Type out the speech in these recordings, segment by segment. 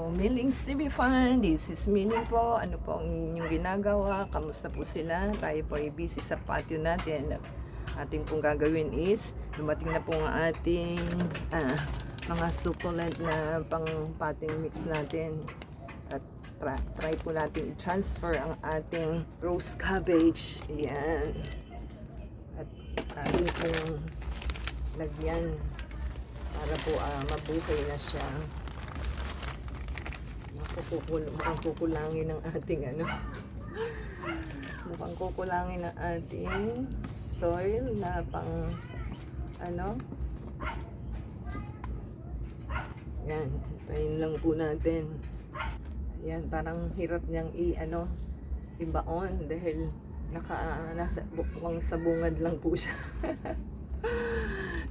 Hello, Millings TV Fan. This is Milling po. Ano po ang inyong ginagawa? Kamusta po sila? Tayo po ay busy sa patio natin. Ating pong gagawin is dumating na po ang ating mga succulent na pang potting mix natin. At try po natin i-transfer ang ating rose cabbage. Ayan. At ating pong lagyan para po mabuhay na siya. Mukhang kukulangin ng ating mukhang kukulangin ng ating soil na pang yan, tayin lang po natin. Yan, parang hirap niyang ibaon dahil nasa sabungad lang po siya.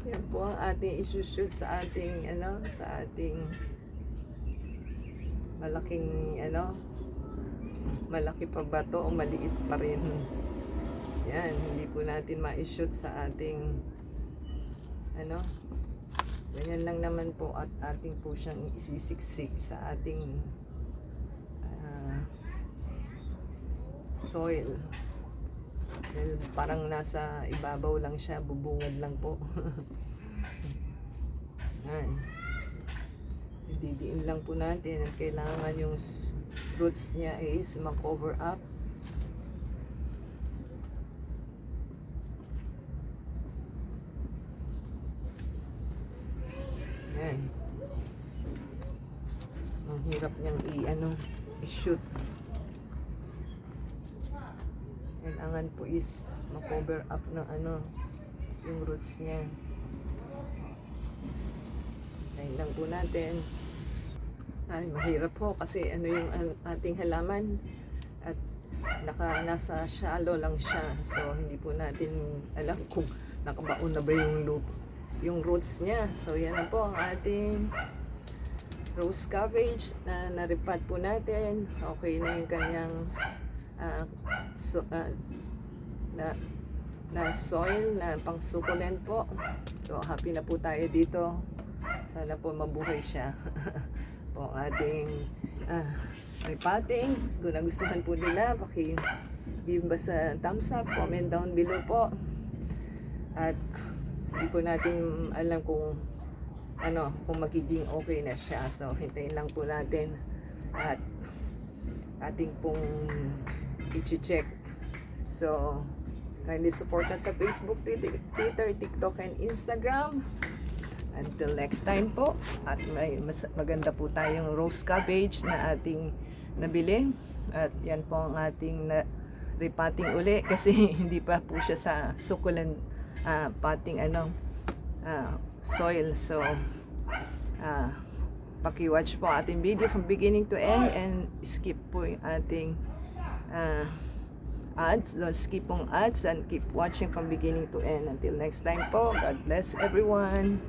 Yan po ang ating isushoot sa ating sa ating malaki pa ba to o maliit pa rin. Yan, hindi po natin ma-shoot sa ating ganyan lang naman po at ating po siyang isisiksik sa ating soil. Dahil parang nasa ibabaw lang siya, bubungad lang po. Yan. Didiin lang po natin at kailangan yung roots niya is ma-cover up. Yan. Ang hirap niyang i-shoot. Kailangan po is ma-cover up ng yung roots niya. Ayun lang po natin. Ay, mahirap po kasi yung ating halaman at nasa shallow lang siya. So, hindi po natin alam kung nakabaon na ba yung roots niya. So, yan na po ang ating rose cabbage na naripat po natin. Okay na yung kanyang na soil na pang succulent po. So, happy na po tayo dito. Sana po mabuhay siya. Po ating repotting. Kung nagustuhan po nila, give us a thumbs up, comment down below po. At hindi po natin alam kung magiging okay na siya. So, hintayin lang po natin. At ating pong i-check. So, kindly support us sa Facebook, Twitter, TikTok, and Instagram. Until next time po, at mas maganda po tayong rose cabbage na ating nabili. At yan po ang ating repotting uli kasi hindi pa po siya sa succulent potting soil. So, paki-watch po ating video from beginning to end and skip po yung ating ads. Don't skip pong ads and keep watching from beginning to end. Until next time po, God bless everyone.